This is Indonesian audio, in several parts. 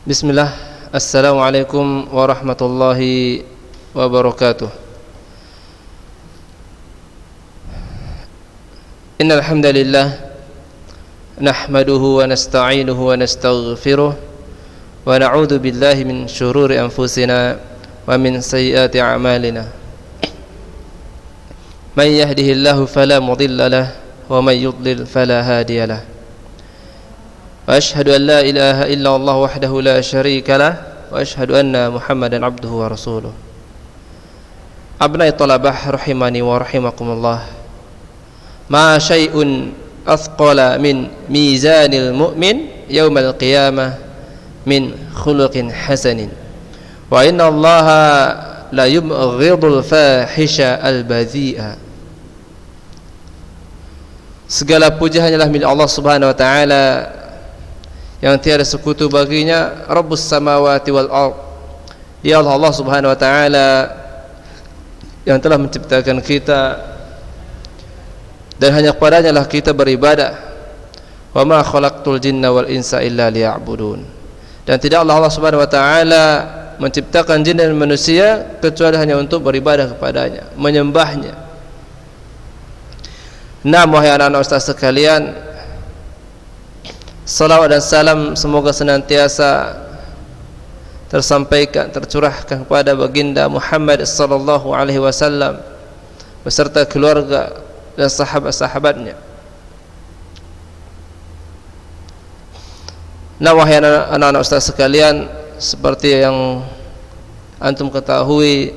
Bismillah. Assalamualaikum warahmatullahi wabarakatuh. Innal hamdalillah nahmaduhu wa nasta'inuhu wa nastaghfiruh wa na'udzu billahi min shururi anfusina wa min sayyiati a'malina. May yahdihillahu fala mudilla lahu wa may yudlil fala hadiya lahu. وأشهد أن لا إله إلا الله وحده لا شريك له وأشهد أن محمدا عبده ورسوله. أبناء الطلبة رحمني ورحمكم الله. ما شيء أثقل من ميزان المؤمن يوم القيامة من خلق حسن وإن الله لا يبغض الفاحش البذيء. Segala puja hanyalah milik Allah Subhanahu wa taala yang tiada sekutu baginya, Rabbus samawati wal ard. Dia Allah Subhanahu wa taala yang telah menciptakan kita dan hanya kepadanya lah kita beribadah. Wa ma khalaqtul jinna wal insa illa liya'budun. Dan tidak Allah Subhanahu wa taala menciptakan jin dan manusia kecuali hanya untuk beribadah kepadanya, menyembahnya. Nah, wahai anak-anak ustaz sekalian, salawat dan salam semoga senantiasa tersampaikan, tercurahkan kepada baginda Muhammad sallallahu alaihi wasallam beserta keluarga dan sahabat-sahabatnya. Nah, wahai anak-anak ustaz sekalian, seperti yang antum ketahui,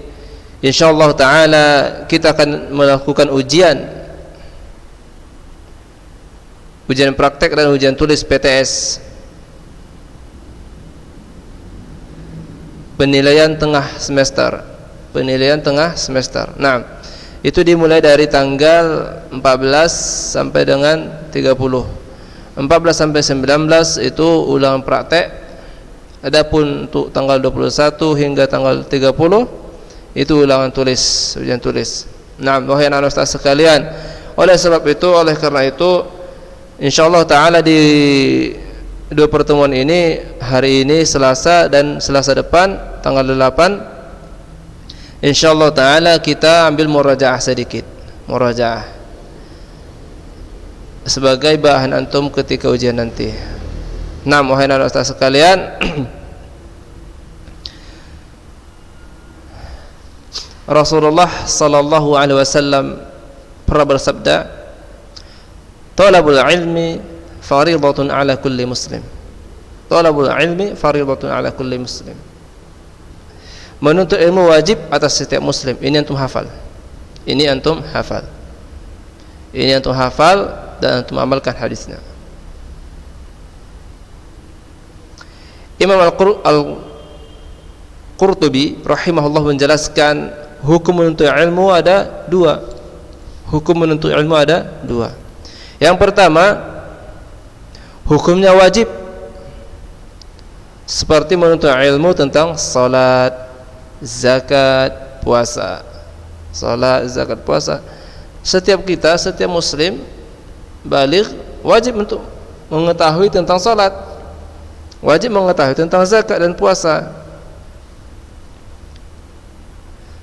insyaallah taala kita akan melakukan ujian praktek dan ujian tulis PTS, penilaian tengah semester. Nah, itu dimulai dari tanggal 14 sampai dengan 30. 14 sampai 19 itu ulangan praktek. Adapun untuk tanggal 21 hingga tanggal 30 itu ulangan tulis, ujian tulis. Nah, wahai anak ustaz sekalian, oleh karena itu insyaallah ta'ala di dua pertemuan ini, hari ini Selasa dan Selasa depan tanggal 8, insyaallah ta'ala kita ambil murajaah sedikit, murajaah sebagai bahan antum ketika ujian nanti. Nah, wahai anak ustaz sekalian, Rasulullah sallallahu alaihi wasallam pernah bersabda, Talabul ilmi faridatun ala kulli muslim. Talabul ilmi faridatun ala kulli muslim. Menuntut ilmu wajib atas setiap muslim. Ini antum hafal. Ini antum hafal dan antum amalkan hadisnya. Imam Al-Qurtubi rahimahullah menjelaskan hukum menuntut ilmu ada dua. Yang pertama, hukumnya wajib, seperti menuntut ilmu tentang salat, zakat, puasa. Setiap muslim baligh wajib untuk mengetahui tentang salat, wajib mengetahui tentang zakat dan puasa.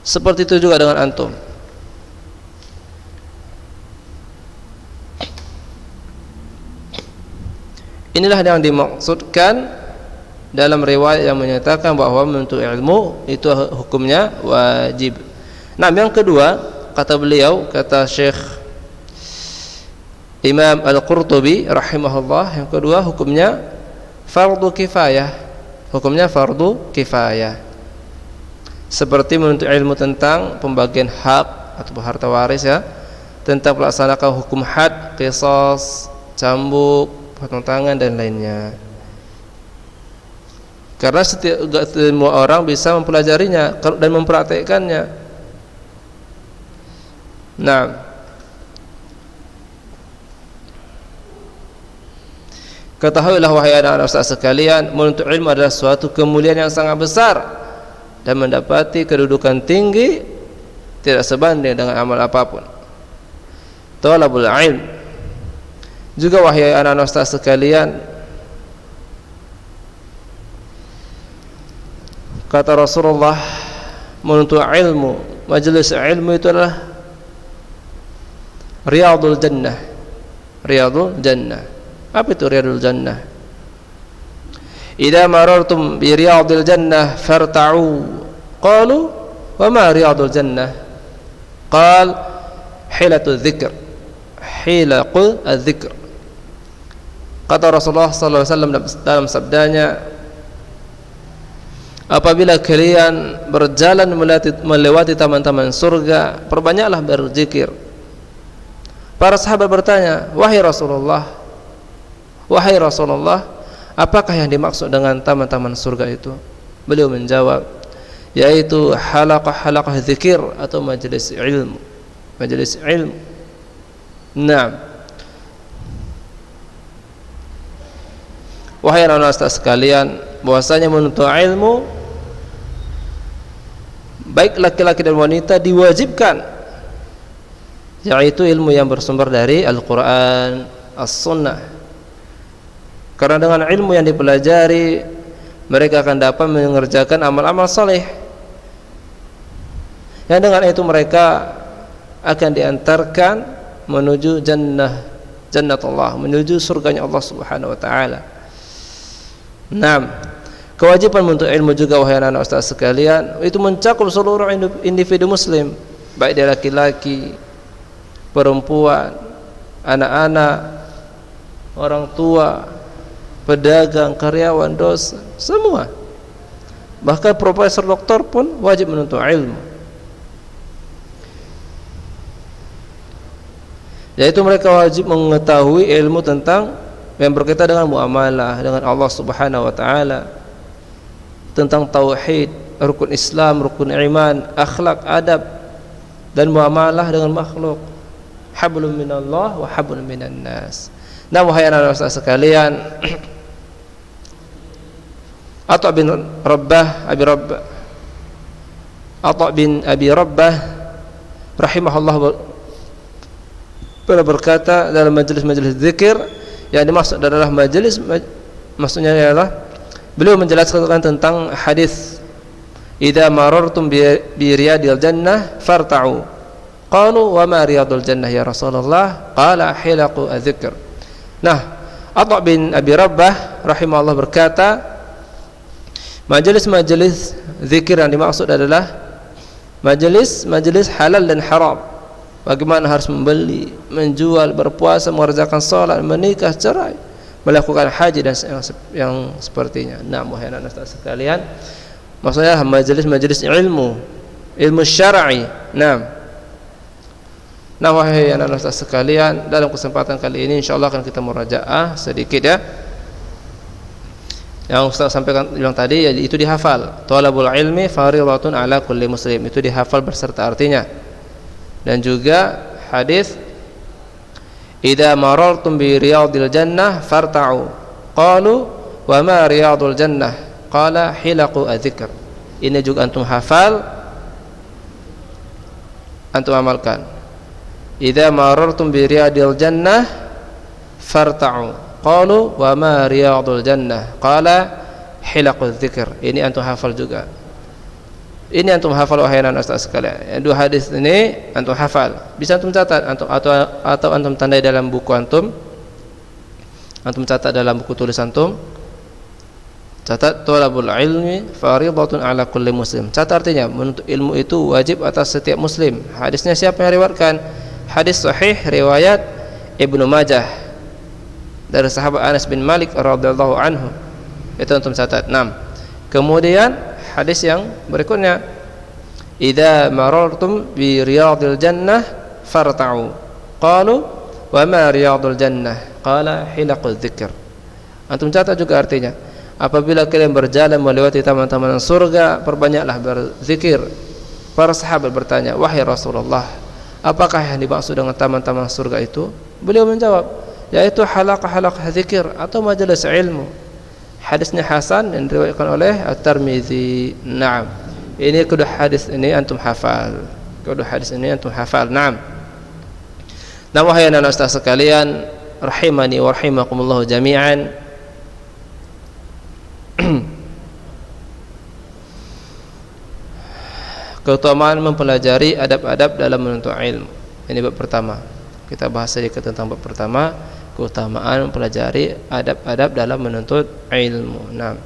Seperti itu juga dengan antum. Inilah yang dimaksudkan dalam riwayat yang menyatakan bahwa menuntut ilmu itu hukumnya wajib. Nah, yang kedua, kata Syekh Imam Al-Qurtubi rahimahullah, yang kedua hukumnya fardu kifayah. Seperti menuntut ilmu tentang pembagian hak atau harta waris, ya, tentang melaksanakan hukum had, qisas, cambuk, potong tangan dan lainnya. Karena semua orang bisa mempelajarinya dan mempraktekkannya. Nah, ketahuilah wahai anak-anak ustaz sekalian, menuntut ilmu adalah suatu kemuliaan yang sangat besar dan mendapati kedudukan tinggi tidak sebanding dengan amal apapun. Talabul ilm juga, wahai anak-anak ustaz sekalian, Kata Rasulullah, menuntut ilmu, majelis ilmu itu adalah Riyadul Jannah. Riyadul Jannah. Apa itu Riyadul Jannah? Idza marartum bi Riyadil Jannah farta'u. Qalu, wa ma Riyadul Jannah? Qal, hilatul dzikr. Hilaqul dzikr. Kata Rasulullah sallallahu alaihi wasallam dalam sabdanya, apabila kalian berjalan melewati taman-taman surga, perbanyaklah berzikir. Para sahabat bertanya, wahai Rasulullah, apakah yang dimaksud dengan taman-taman surga itu? Beliau menjawab, yaitu halaqah-halaqah zikir atau majelis ilmu. Majelis ilmu. Naam. Wahai anak-anak sekalian, bahwasanya menuntut ilmu baik laki-laki dan wanita diwajibkan, yaitu ilmu yang bersumber dari Al-Quran, As-Sunnah. Karena dengan ilmu yang dipelajari, mereka akan dapat mengerjakan amal-amal saleh, yang dengan itu mereka akan diantarkan menuju jannatullah, menuju surganya Allah Subhanahu wa taala. Naam. Kewajiban untuk ilmu juga, wahai anak-anak ustaz sekalian, itu mencakup seluruh individu muslim, baik dia laki-laki, perempuan, anak-anak, orang tua, pedagang, karyawan, dosen, semua. Bahkan profesor, doktor pun wajib menuntut ilmu, yaitu mereka wajib mengetahui ilmu tentang yang berkaitan dengan muamalah dengan Allah Subhanahu wa taala, tentang tauhid, rukun Islam, rukun iman, akhlak, adab, dan muamalah dengan makhluk. Hablum minallah wa hablum minan nas. Nah, wahai anak-anak sekalian, Atha bin Abi Rabbah rahimahullah berkata dalam majelis-majelis zikir, yang dimaksud adalah majelis, maksudnya ialah beliau menjelaskan tentang hadis idza marartum bi riyadil jannah farta'u. Qalu wa ma riyadul jannah ya Rasulullah? Qala hilaqu adzikr. Nah, Atha bin Abi Rabbah rahimahullah berkata, majelis-majelis zikir yang dimaksud adalah majelis halal dan haram. Bagaimana harus membeli, menjual, berpuasa, mengerjakan salat, menikah, cerai, melakukan haji dan yang sepertinya. Nah, wahai anak-anak sekalian, maksudnya majelis-majelis ilmu syar'i. Nah, wahai anak-anak sekalian, dalam kesempatan kali ini insyaallah akan kita murajaah sedikit ya. Yang Ustaz sampaikan bilang tadi, itu dihafal. Thalabul ilmi fardhatun ala kulli muslim. Itu dihafal berserta artinya. Dan juga hadis idza marartum bi riyadil jannah farta'u. Qalu wa ma riyadul jannah? Qala hilaqu adzikr. Ini juga antum hafal, antum amalkan. Idza marartum bi riyadil jannah farta'u. Qalu wa ma riyadul jannah? Qala hilaqu adzikr. Ini antum hafal juga. Ini antum hafal, wahai anak ustaz sekalian. Dua hadis ini antum hafal. Bisa antum catat, atau antum tandai dalam buku antum. Antum catat dalam buku tulis antum. Catat thalabul ilmi fardhatun ala kulli muslim. Catat artinya menuntut ilmu itu wajib atas setiap muslim. Hadisnya siapa yang riwayatkan? Hadis sahih riwayat Ibnu Majah dari sahabat Anas bin Malik radhiyallahu anhu. Itu antum catat. 6. Kemudian hadis yang berikutnya, idza marartum bi riyadil jannah farta'u. Qalu wa ma riyadul jannah? Qala hilaqul dzikr. Antum catat juga artinya, apabila kalian berjalan melewati taman-taman surga, perbanyaklah berzikir. Para sahabat bertanya, wahai Rasulullah, apakah yang dimaksud dengan taman-taman surga itu? Beliau menjawab, yaitu halaqah-halaqah zikir atau majelis ilmu. Hadisnya hasan dan diriwayatkan oleh At-Tirmizi. Naam. Ini kedua hadis ini antum hafal. Naam. Nah, wahai anak ustaz sekalian, rahimani wa rahimakumullah jami'an. Keutamaan mempelajari adab-adab dalam menuntut ilmu. Ini bab pertama. Kita bahas sedikit tentang bab pertama, keutamaan mempelajari adab-adab dalam menuntut ilmu. Nah,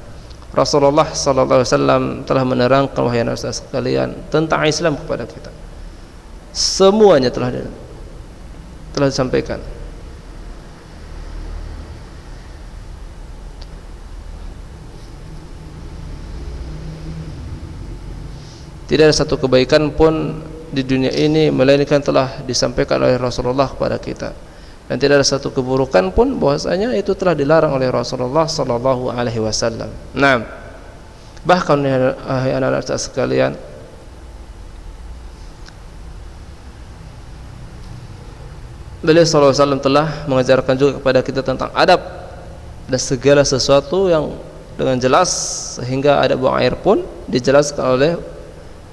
Rasulullah sallallahu alaihi wasallam telah menerangkan wahai anak ustaz sekalian tentang Islam kepada kita. Semuanya telah disampaikan. Tidak ada satu kebaikan pun di dunia ini melainkan telah disampaikan oleh Rasulullah kepada kita, dan tidak ada satu keburukan pun bahwasanya itu telah dilarang oleh Rasulullah sallallahu alaihi wasallam. Nah, bahkan hai anak-anak sekalian, beliau sallallahu alaihi wasallam telah mengajarkan juga kepada kita tentang adab dan segala sesuatu yang dengan jelas, sehingga adab buang air pun dijelaskan oleh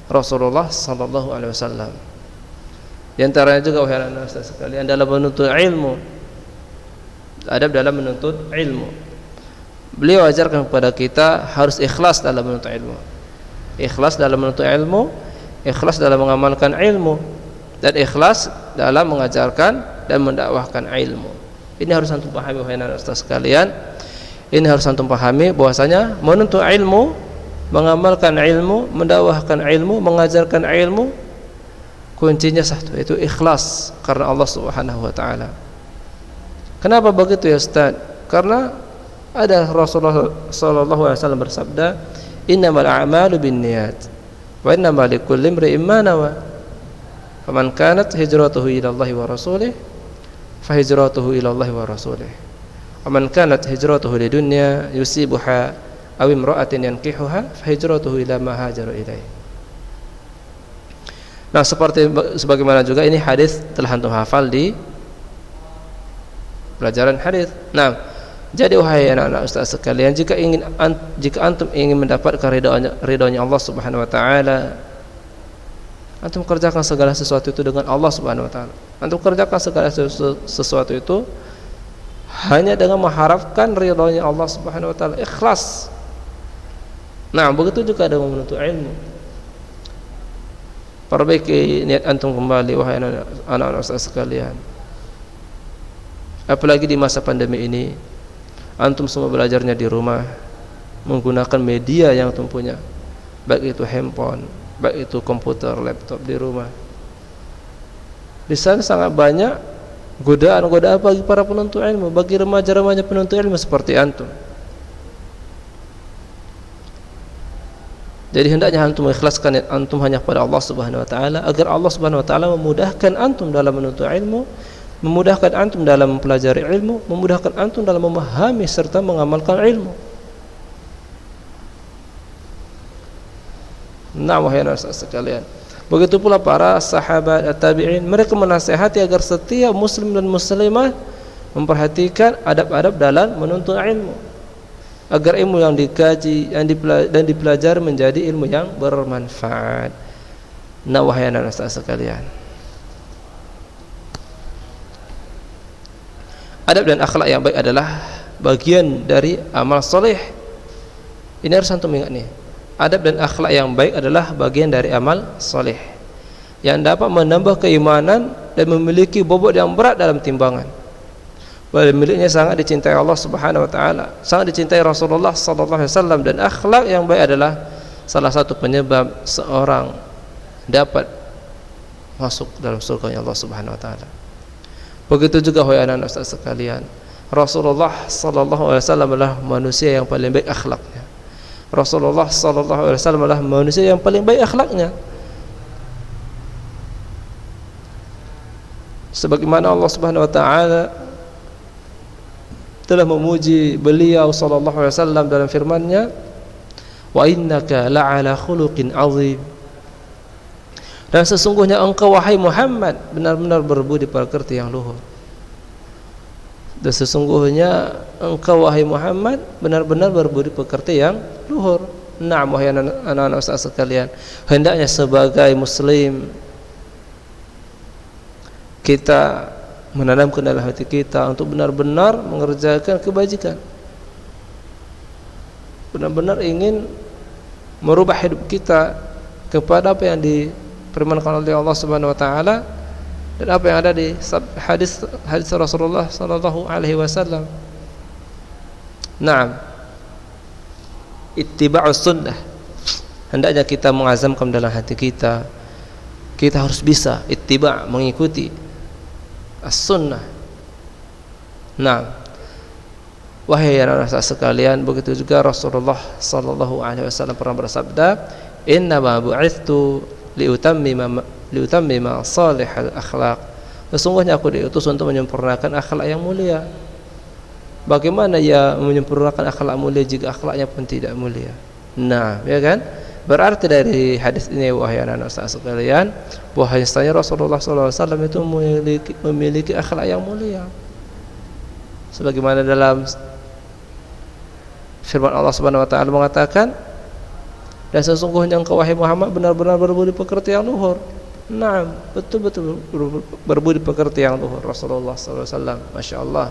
Rasulullah sallallahu alaihi wasallam. Di antaranya juga wahai anak-anak sekalian dalam menuntut ilmu, adab dalam menuntut ilmu. Beliau ajarkan kepada kita harus ikhlas dalam menuntut ilmu. Ikhlas dalam menuntut ilmu, ikhlas dalam mengamalkan ilmu, dan ikhlas dalam mengajarkan dan mendakwahkan ilmu. Ini harus antum pahami wahai anak-anak sekalian. Ini harus antum pahami bahwasanya menuntut ilmu, mengamalkan ilmu, mendakwahkan ilmu, mengajarkan ilmu, kuncinya satu, yaitu ikhlas karena Allah Subhanahu wa taala. Kenapa begitu ya Ustaz? Karena ada Rasulullah sallallahu alaihi wasallam bersabda, "Innamal a'malu binniyat wa innamal likulli imri'in ma nawa. Faman kanat hijratuhu ila Allah wa rasulih, fa hijratuhu ila Allah wa rasulih. Wa man kanat hijratuhu lidunya yusibuha aw imra'atin yankihuha fa hijratuhu ila ma hajara ilaihi." Nah, sebagaimana juga ini hadis telah antum hafal di pelajaran hadis. Nah, jadi wahai anak-anak ustaz sekalian, jika antum ingin mendapatkan ridhonya Allah Subhanahu wa taala, antum kerjakan segala sesuatu itu dengan Allah Subhanahu wa taala. Antum kerjakan segala sesuatu itu hanya dengan mengharapkan ridhonya Allah Subhanahu wa taala, ikhlas. Nah, begitu juga dengan menuntut ilmu. Perbaiki niat antum kembali wahai anak-anak ustaz sekalian. Apalagi di masa pandemi ini, antum semua belajarnya di rumah menggunakan media yang antum punya, baik itu handphone, baik itu komputer, laptop di rumah. Di sana sangat banyak godaan-godaan bagi para penuntut ilmu, bagi remaja-remaja penuntut ilmu seperti antum. Jadi hendaknya antum mengikhlaskan antum hanya kepada Allah Subhanahu wa taala, agar Allah Subhanahu wa taala memudahkan antum dalam menuntut ilmu, memudahkan antum dalam mempelajari ilmu, memudahkan antum dalam memahami serta mengamalkan ilmu. Nah, wahai anak sekalian, begitu pula para sahabat tabi'in, mereka menasihati agar setiap muslim dan muslimah memperhatikan adab-adab dalam menuntut ilmu, agar ilmu yang dikaji dan dipelajari menjadi ilmu yang bermanfaat. Nah, wahai anak sekalian, adab dan akhlak yang baik adalah bagian dari amal soleh. Ini harus antum ingat nih. Adab dan akhlak yang baik adalah bagian dari amal soleh yang dapat menambah keimanan dan memiliki bobot yang berat dalam timbangan. Miliknya sangat dicintai Allah Subhanahu wa taala, sangat dicintai Rasulullah sallallahu alaihi wasallam, dan akhlak yang baik adalah salah satu penyebab seorang dapat masuk dalam surga Allah Subhanahu wa taala. Begitu juga wahai anak-anak ustaz sekalian, Rasulullah sallallahu alaihi wasallam adalah manusia yang paling baik akhlaknya. Rasulullah sallallahu alaihi wasallam adalah manusia yang paling baik akhlaknya. Sebagaimana Allah Subhanahu wa taala telah memuji beliau sallallahu alaihi wasallam dalam firman-Nya, wa innaka la'ala khuluqin azim. Dan sesungguhnya engkau wahai Muhammad benar-benar berbudi pekerti yang luhur. Dan sesungguhnya engkau wahai Muhammad benar-benar berbudi pekerti yang luhur. Nah, wahai anak-anak ustaz sekalian, hendaknya sebagai muslim kita menanamkan dalam hati kita untuk benar-benar mengerjakan kebajikan, benar-benar ingin merubah hidup kita kepada apa yang difirmankan oleh Allah Subhanahu wa taala dan apa yang ada di hadis Rasulullah sallallahu alaihi wasallam. Naam. Ittiba'us sunnah. Hendaknya kita mengazamkan dalam hati kita harus bisa ittiba', mengikuti as-sunnah. Naam. Wahai anak-anak sekalian, begitu juga Rasulullah sallallahu alaihi wasallam pernah bersabda, "Innama bu'ithtu liutammima salihal akhlaq." Sesungguhnya aku diutus untuk menyempurnakan akhlak yang mulia. Bagaimana ya menyempurnakan akhlak mulia jika akhlaknya pun tidak mulia? Nah, ya kan? Berarti dari hadis ini wahai anak-anak sekalian, bahwasanya Rasulullah sallallahu alaihi wasallam itu memiliki akhlak yang mulia. Sebagaimana dalam firman Allah Subhanahu wa taala mengatakan, dan sesungguhnya engkau wahai Muhammad benar-benar berbudi pekerti yang luhur. Naam, betul-betul berbudi pekerti yang luhur Rasulullah sallallahu alaihi wasallam. Masyaallah.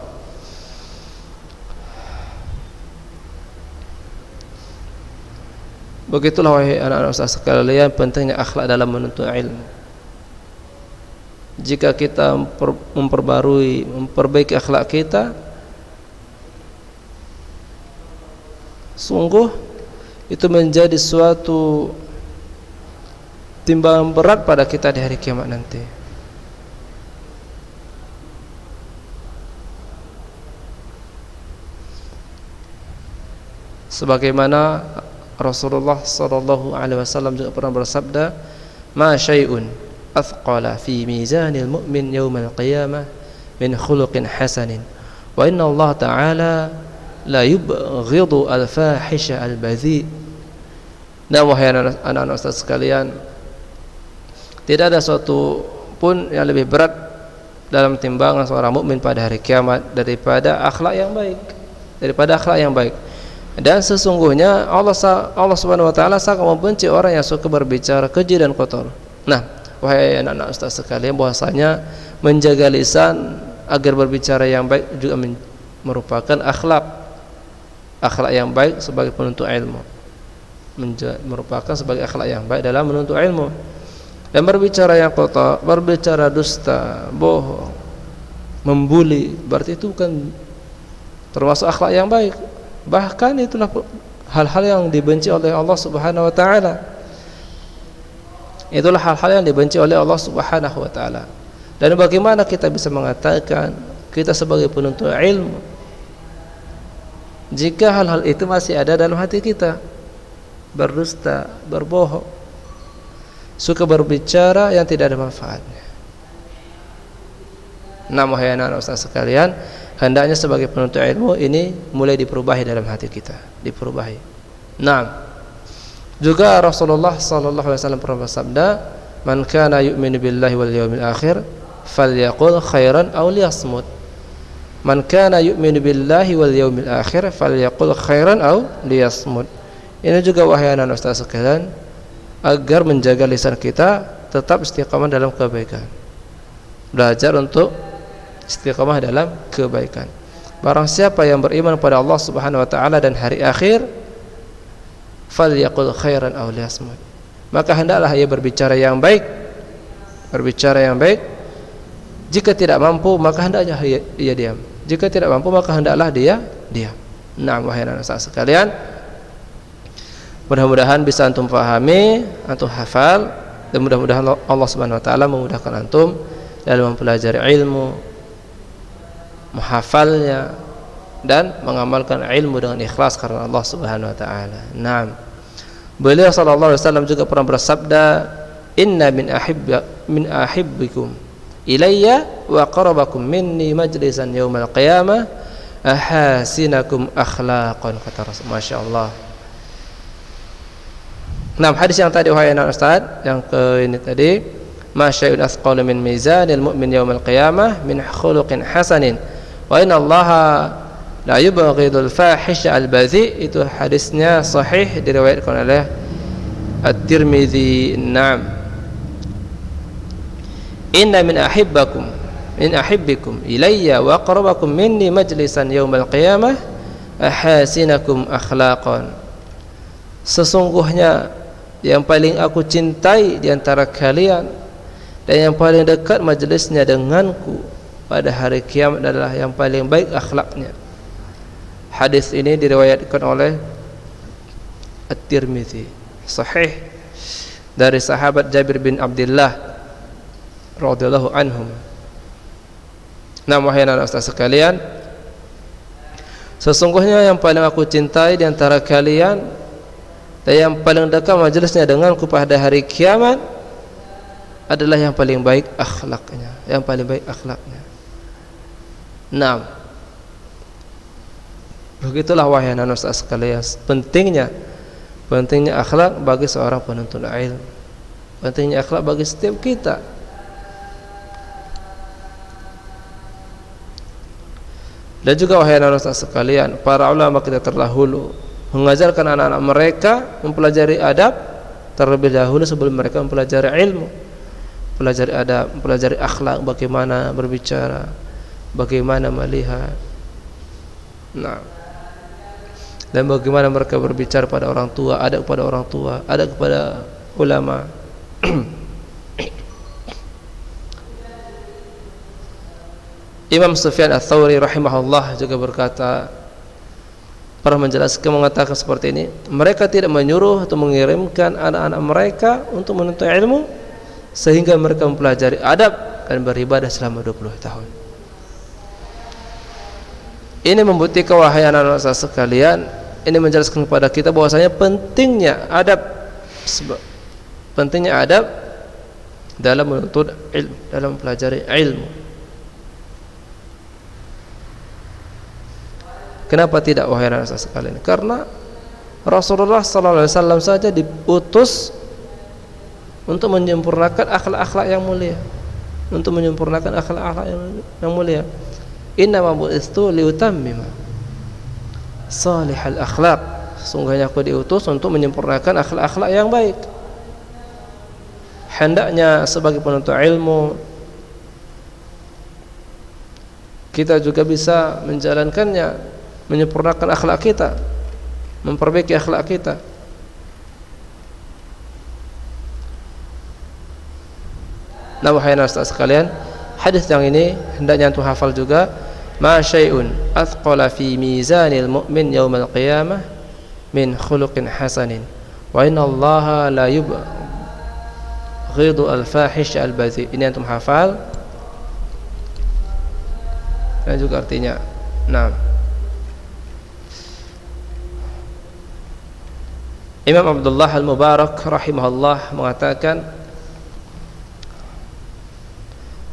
Begitulah wahai anak-anak sekalian pentingnya akhlak dalam menuntut ilmu. Jika kita memperbaiki akhlak kita, sungguh itu menjadi suatu timbangan berat pada kita di hari kiamat nanti. Sebagaimana Rasulullah sallallahu alaihi wasallam juga pernah bersabda, "Ma syai'un athqala fi mizanil mu'min yaumal qiyamah min khuluqin hasanin wa inna Allah ta'ala la yubghidu al-fahisha al-badhi." Nah wahai anak-anak Ustaz sekalian, tidak ada suatu pun yang lebih berat dalam timbangan seorang mukmin pada hari kiamat daripada akhlak yang baik. Dan sesungguhnya Allah Subhanahu wa taala sangat membenci orang yang suka berbicara keji dan kotor. Nah, wahai anak-anak Ustaz sekalian, bahwasanya menjaga lisan agar berbicara yang baik juga merupakan akhlak yang baik sebagai penuntut ilmu. Merupakan sebagai akhlak yang baik dalam menuntut ilmu. Dan berbicara yang kotor, berbicara dusta, bohong, membuli, berarti itu bukan termasuk akhlak yang baik. Bahkan itulah hal-hal yang dibenci oleh Allah Subhanahu wa taala. Itulah hal-hal yang dibenci oleh Allah Subhanahu wa taala. Dan bagaimana kita bisa mengatakan kita sebagai penuntut ilmu jika hal-hal itu masih ada dalam hati kita? Berdusta, berbohong, suka berbicara yang tidak ada manfaatnya. Nah, wahai anak-anak Ustaz sekalian, hendaknya sebagai penuntut ilmu ini mulai diperubahi dalam hati kita, diperubahi. Nah, juga Rasulullah sallallahu alaihi wasallam pernah bersabda, "Man kana yu'minu billahi wal yawmil akhir falyaqul khairan aw liyasmut." Man kana yu'minu billahi wal yawmil akhir falyaqul khairan aw liyasmut. Ini juga wahai anak-anak Ustaz sekalian, agar menjaga lisan kita tetap istiqamah dalam kebaikan. Belajar untuk istiqamah dalam kebaikan. Barang siapa yang beriman pada Allah Subhanahu wa taala dan hari akhir, falyaqul khairan aw liyasmut. Maka hendaklah ia berbicara yang baik. Berbicara yang baik. Jika tidak mampu, maka hendaknya ia diam. Jika tidak mampu, maka hendaklah dia diam. Nah, wahai anak-anak sekalian, mudah-mudahan bisa antum pahami, antum hafal, dan mudah-mudahan Allah Subhanahu wa taala memudahkan antum dalam mempelajari ilmu, menghafalnya dan mengamalkan ilmu dengan ikhlas karena Allah Subhanahu wa taala. Naam. Beliau sallallahu alaihi wasallam juga pernah bersabda, "Inna min ahibbikum ilayya wa qarabakum minni majlisan yaumal qiyamah ahasinakum akhlaqan." Kata Rasul. Masyaallah. Nah, hadis yang tadi wahai anak Ustaz, yang ke ini tadi, "Ma syai'un athqalu min mizanil mu'min yaumal qiyamah min khuluqin hasanin wa inna Allaha la yubghidul fahisha al-badhi." Itu hadisnya sahih, diriwayatkan oleh At-Tirmidzi. Naam. "Inna min ahibbikum ilayya wa aqrabakum minni majlisan yaumal qiyamah ahasinakum akhlaqan." Sesungguhnya yang paling aku cintai di antara kalian dan yang paling dekat majelisnya denganku pada hari kiamat adalah yang paling baik akhlaknya. Hadis ini diriwayatkan oleh At-Tirmidzi, sahih, dari sahabat Jabir bin Abdullah radhiyallahu anhum. Nah, wahai anak ustaz sekalian, sesungguhnya yang paling aku cintai di antara kalian dan yang paling dekat majelisnya denganku pada hari kiamat adalah yang paling baik akhlaknya, yang paling baik akhlaknya. Nah, begitulah wahai anak ustaz sekalian, pentingnya akhlak bagi seorang penuntut ilmu, pentingnya akhlak bagi setiap kita. Dan juga wahai anak ustaz sekalian, para ulama kita terdahulu mengajarkan anak-anak mereka mempelajari adab terlebih dahulu sebelum mereka mempelajari ilmu. Pelajari adab, mempelajari akhlak, bagaimana berbicara, bagaimana melihat. Nah, dan bagaimana mereka berbicara pada orang tua, adab kepada orang tua, adab kepada ulama. Imam Sufyan Ats-Tsauri rahimahullah juga berkata, pernah menjelaskan, mengatakan seperti ini, mereka tidak menyuruh atau mengirimkan anak-anak mereka untuk menuntut ilmu sehingga mereka mempelajari adab dan beribadah selama 20 tahun. Ini membuktikan wahai anak-anak sekalian, ini menjelaskan kepada kita bahwasanya pentingnya adab dalam menuntut ilmu, dalam mempelajari ilmu. Kenapa tidak wahai anak sekalian? Karena Rasulullah sallallahu alaihi wasallam saja diutus untuk menyempurnakan akhlak-akhlak yang mulia, untuk menyempurnakan akhlak-akhlak yang mulia. Innama bu'istu liutammima salihal akhlaq. Sungguhnya aku diutus untuk menyempurnakan akhlak-akhlak yang baik. Hendaknya sebagai penuntut ilmu kita juga bisa menjalankannya, menyempurnakan akhlak kita, memperbaiki akhlak kita. Nah, wahai ustaz sekalian, hadis yang ini hendaknya antum hafal juga. Ma syai'un athqala fi mizanil mu'min yaumal qiyamah min khuluqin hasanin wa inna Allaha la yubghidu al-fahish al-badhi. Ini antum hafal. Dan juga artinya. Nah, Imam Abdullah Al-Mubarak rahimahullah mengatakan,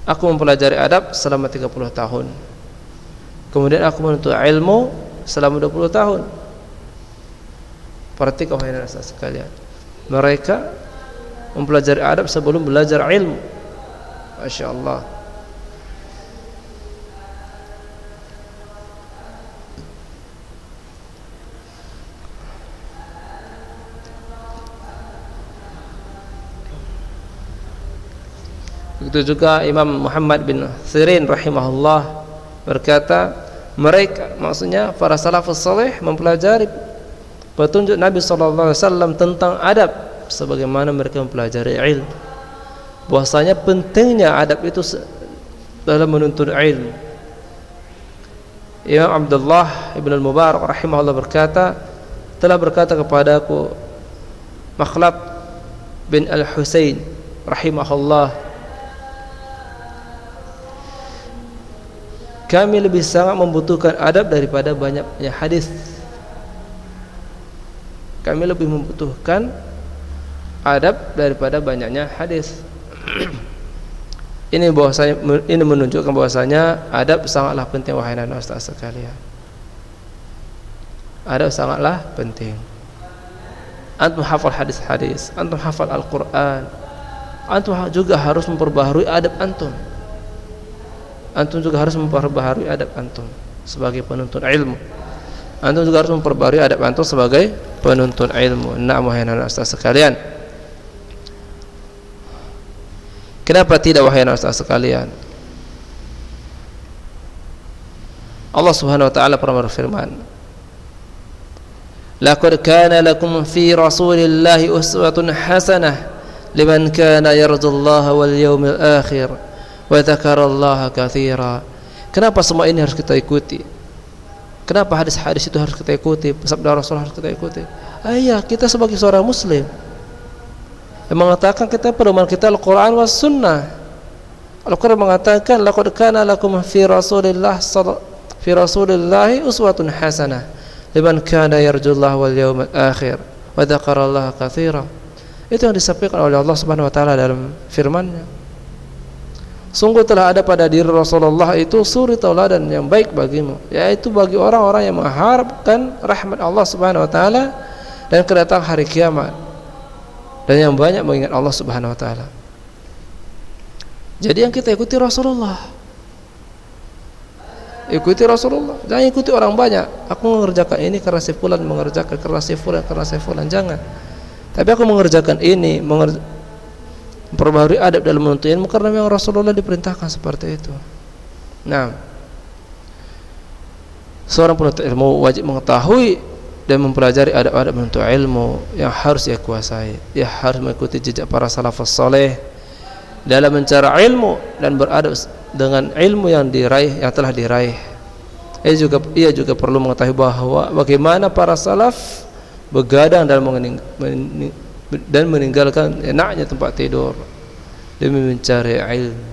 aku mempelajari adab selama 30 tahun. Kemudian aku menuntut ilmu selama 20 tahun. Perhatikan wahai anak sekalian, mereka mempelajari adab sebelum belajar ilmu. Masya Allah. Begitu juga Imam Muhammad bin Sirin rahimahullah berkata, mereka, maksudnya para salafus saleh, mempelajari petunjuk Nabi SAW tentang adab sebagaimana mereka mempelajari ilmu. Bahwasanya pentingnya adab itu dalam menuntut ilmu. Imam Abdullah ibn al-Mubarak rahimahullah berkata, telah berkata kepadaku Makhlad bin al-Husain rahimahullah, kami lebih sangat membutuhkan adab daripada banyaknya hadis. Kami lebih membutuhkan adab daripada banyaknya hadis. Ini menunjukkan bahwasanya adab sangatlah penting wahai anak ustaz sekalian. Adab sangatlah penting. Antum hafal hadis-hadis, antum hafal Al-Qur'an. Antum juga harus memperbaharui adab antum. Antum juga harus memperbaharui adab antum sebagai penuntut ilmu. Antum juga harus memperbaharui adab antum sebagai penuntut ilmu. Na'am wahai anak ustaz sekalian. Kenapa tidak wahai anak ustaz sekalian? Allah Subhanahu wa taala pernah berfirman, laqad kana lakum fi rasulillahi uswatun hasanah liman kana yarjullaha wal yawmil akhir wa dzakarallaha katsira. Kenapa semua ini harus kita ikuti? Kenapa hadis-hadis itu harus kita ikuti? Sabda Rasul harus kita ikuti? Ayah, kita sebagai seorang muslim yang mengatakan kita pedoman kita Al-Quran was sunnah. Al-Quran mengatakan laqad kana lakum fi rasulillahi uswatun hasanah liman kana yarjullaha wal yawmal akhir wa dzakarallaha katsira. Itu yang disampaikan oleh Allah Subhanahu wa taala dalam firman-Nya. Sungguh telah ada pada diri Rasulullah itu suri tauladan yang baik bagimu, yaitu bagi orang-orang yang mengharapkan rahmat Allah Subhanahu wa taala dan kedatangan hari kiamat, dan yang banyak mengingat Allah Subhanahu wa taala. Jadi yang kita ikuti Rasulullah. Ikuti Rasulullah, jangan ikuti orang banyak. Aku mengerjakan ini karena si fulan mengerjakan, karena si fulan, jangan. Tapi aku mengerjakan ini, memperbaharui adab dalam menuntut ilmu karena memang Rasulullah diperintahkan seperti itu. Nah, seorang penuntut ilmu wajib mengetahui dan mempelajari adab-adab menuntut ilmu yang harus ia kuasai. Ia harus mengikuti jejak para salafus saleh dalam mencari ilmu dan beradab dengan ilmu yang telah diraih. Ia juga perlu mengetahui bahwa bagaimana para salaf begadang dan meninggalkan enaknya tempat tidur demi mencari ilmu.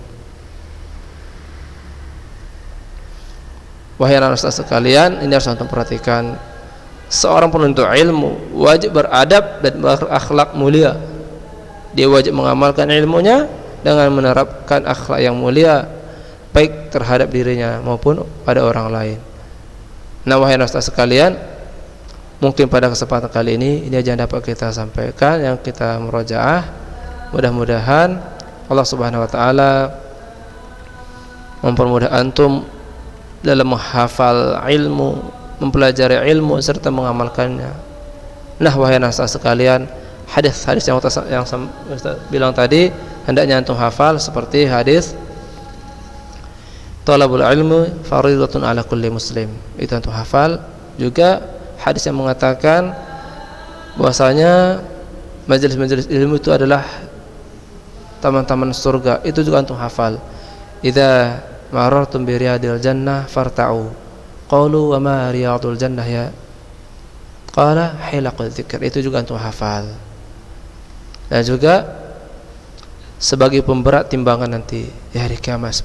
Wahai anak-anak sekalian, ini harus antum perhatikan. Seorang penuntut ilmu wajib beradab dan berakhlak mulia. Dia wajib mengamalkan ilmunya dengan menerapkan akhlak yang mulia, baik terhadap dirinya maupun pada orang lain. Nah, wahai anak-anak sekalian, mungkin pada kesempatan kali ini aja yang dapat kita sampaikan, yang kita murojaah. Mudah-mudahan Allah Subhanahu wa taala mempermudah antum dalam menghafal ilmu, mempelajari ilmu serta mengamalkannya. Nah, wahai anak sekalian, hadis-hadis yang Ustaz bilang tadi hendaknya antum hafal, seperti hadis talabul ilmu fardhatun ala kulli muslim. Itu antum hafal. Juga hadis yang mengatakan bahwasanya majelis-majelis ilmu itu adalah taman-taman surga. Itu juga antum hafal. Idza marartum bi riyadil jannah farta'u. Qalu wa ma riyadul jannah ya? Qala hilaqul dzikr. Itu juga antum hafal. Dan juga sebagai pemberat timbangan nanti di hari kiamat,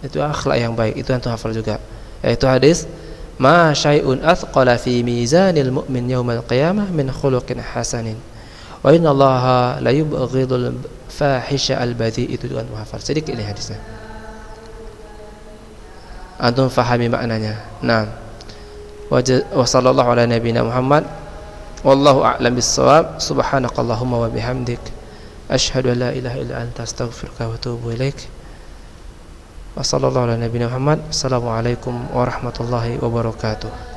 itu akhlak yang baik. Itu antum hafal juga, yaitu hadis ma syai'un athqala fi mizanil mu'min yaumal qiyamah min khuluqin hasanin wa inna allaha la yubghidul fahisha al-badhi. Itu juga antum hafal. Sedikit ini hadisnya, antum fahami maknanya. Nah, wa sallallahu ala nabiyyina Muhammad wallahu a'lam bis-shawab. Subhanakallahumma wa bihamdik asyhadu an la ilaha illa anta astaghfiruka wa atubu ilaik. Wa sallallahu ala nabiyyina Muhammad. Assalamualaikum warahmatullahi wabarakatuh.